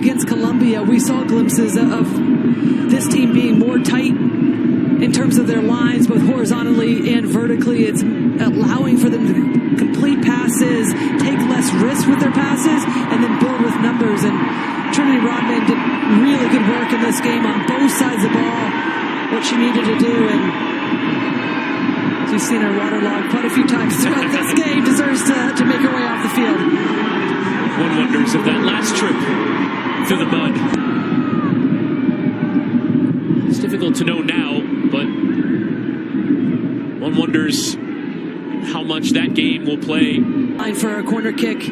against Colombia, we saw glimpses of this team being more tight in terms of their lines, both horizontally and vertically. It's allowing for them to complete passes, take less risks with their passes, and then build with numbers. And Trinity Rodman did really good work in this game on both sides of the ball, what she needed to do. And as we've seen her waterlogged quite a few times throughout this game, deserves to make her way off the field. One wonders if that last trip through the mud. It's difficult to know now, but one wonders how much that game will play. Line for a corner kick.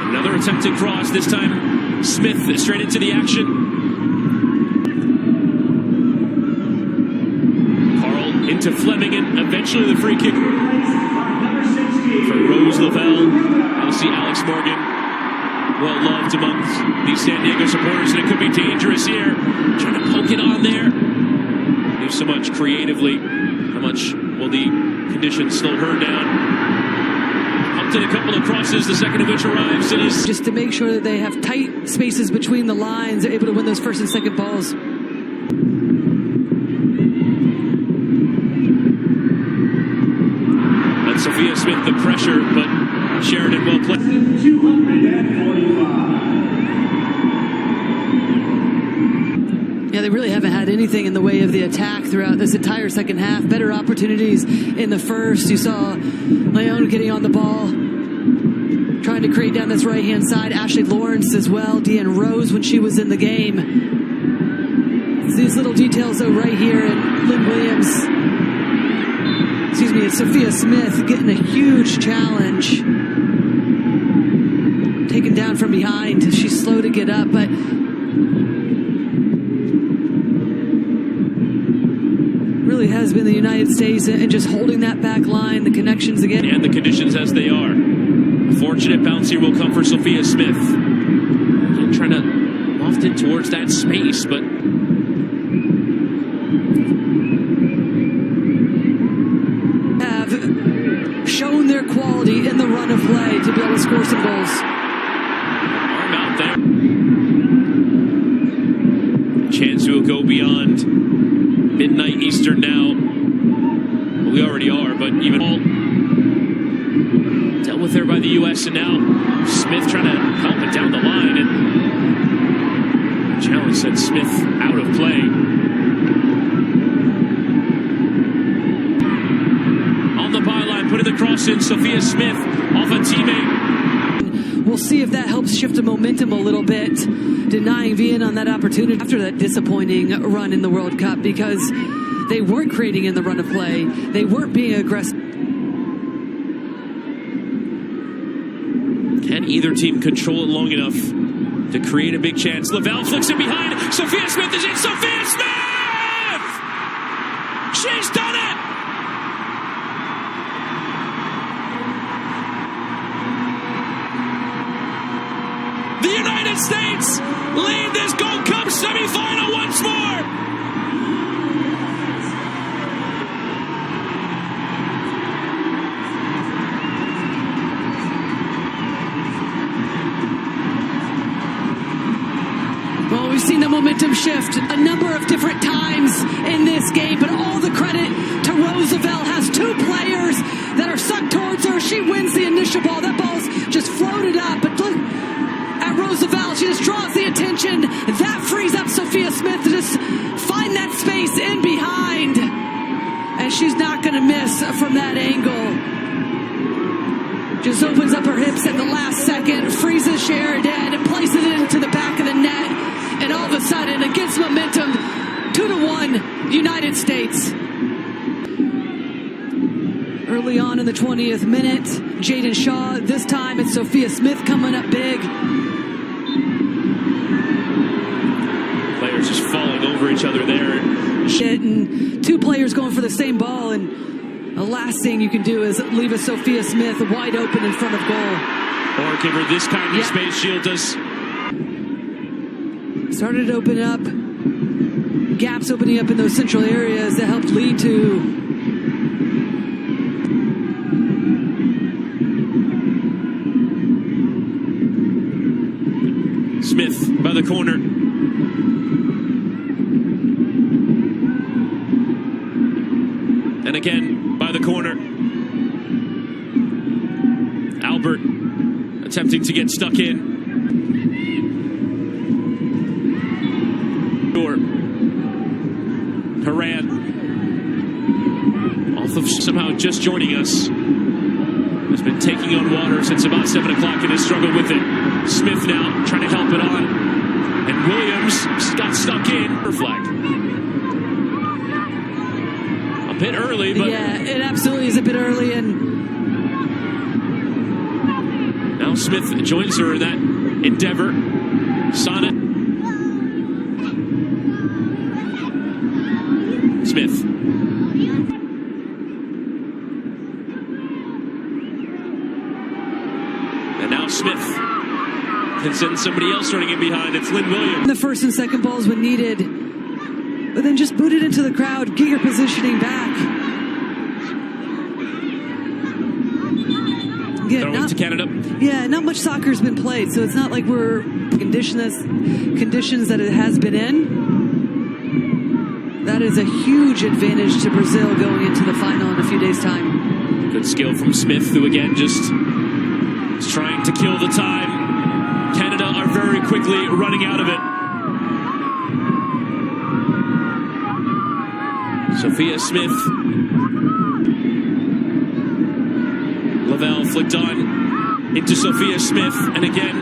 Another attempted cross, this time Smith straight into the action. Carl into Fleming, and eventually the free kick for Rose Lavelle. I'll see Alex Morgan, well loved amongst these San Diego supporters, and it could be dangerous here. Trying to poke it on there. Do so much creatively. How much will the conditions slow her down? Up to a couple of crosses, the second of which arrives. It is just to make sure that they have tight spaces between the lines, they're able to win those first and second balls. But Sophia Smith the pressure, but Sheridan well played. 245. Yeah, they really haven't had anything in the way of the attack throughout this entire second half. Better opportunities in the first. You saw Leon getting on the ball, trying to create down this right-hand side. Ashley Lawrence as well. Deanne Rose when she was in the game. It's these little details, though, right here. And Lynn Williams, it's Sophia Smith getting a huge challenge. Taken down from behind. She's slow to get up, but really has been the United States and just holding that back line, the connections again. And the conditions as they are. A fortunate bounce here will come for Sophia Smith. Again, trying to loft it towards that space, but have shown their quality in the run of play to be able to score some goals. Arm out there. A chance to go beyond midnight Eastern now. Well, we already are, but even all dealt with there by the U.S. and now Smith trying to help it down the line, and the challenge sent Smith out of play. On the byline, putting the cross in, Sophia Smith off a teammate. We'll see if that helps shift the momentum a little bit, denying Vienna on that opportunity after that disappointing run in the World Cup, because they weren't creating in the run of play. They weren't being aggressive. Can either team control it long enough to create a big chance? Lavelle flicks it behind. Sophia Smith is in. Sophia Smith! She's done it! The United States lead this Gold Cup semifinal once more. Well, we've seen the momentum shift a number of different times in this game, but all the credit to Rose Lavelle. Has two players that are sucked towards her. She wins the initial ball. That ball's just floated up, but look at Rose Lavelle. She just draws the attention. That frees up Sophia Smith to just find that space in behind. And she's not going to miss from that angle. Just opens up her hips at the last second, freezes Sheridan, and places it into the back of the net. And all of a sudden, against momentum, 2-1, United States. Early on in the 20th minute, Jaden Shaw. This time it's Sophia Smith coming up big. Players just falling over each other there. And two players going for the same ball, and the last thing you can do is leave a Sophia Smith wide open in front of goal. Or give her this kind of space. Shield does. Started to open up, gaps opening up in those central areas that helped lead to Smith by the corner. And again by the corner. Albert attempting to get stuck in. Haran, off of somehow just joining us, has been taking on water since about 7 o'clock and has struggled with it. Smith now trying to help it on. And Williams got stuck in. Her flag. A bit early, but... Yeah, it absolutely is a bit early. And now Smith joins her in that endeavor. Sonnet. Smith. And now Smith can send somebody else running in behind. It's Lynn Williams. The first and second balls when needed, but then just booted into the crowd. Giger positioning back. Yeah, to Canada. Yeah, not much soccer's been played, so it's not like we're conditions that it has been in. That is a huge advantage to Brazil going into the final in a few days' time. Good skill from Smith, who again just is trying to kill the time. Canada are very quickly running out of it. Sophia Smith. Lavelle flicked on into Sophia Smith, and again,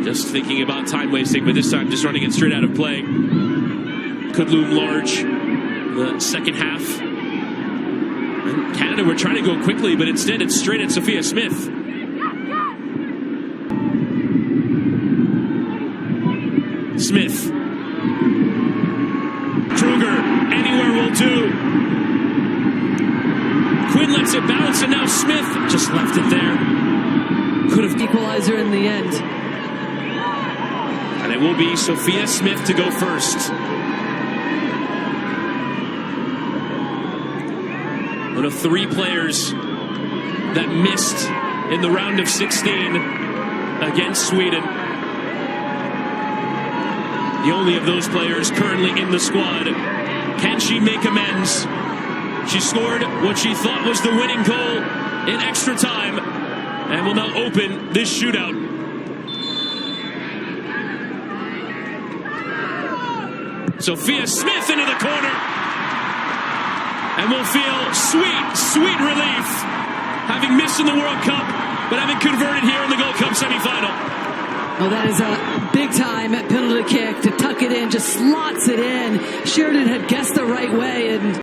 just thinking about time wasting, but this time just running it straight out of play. Could loom large the second half. And Canada were trying to go quickly, but instead it's straight at Sophia Smith. Smith. Kruger, anywhere will do. Quinn lets it bounce, and now Smith just left it there. Could have equalizer in the end. And it will be Sophia Smith to go first. One of 3 players that missed in the round of 16 against Sweden. The only of those players currently in the squad. Can she make amends? She scored what she thought was the winning goal in extra time and will now open this shootout. Sophia Smith into the corner. And we'll feel sweet relief having missed in the World Cup, but having converted here in the Gold Cup semifinal. Well, that is a big-time penalty kick to tuck it in, just slots it in. Sheridan had guessed the right way, and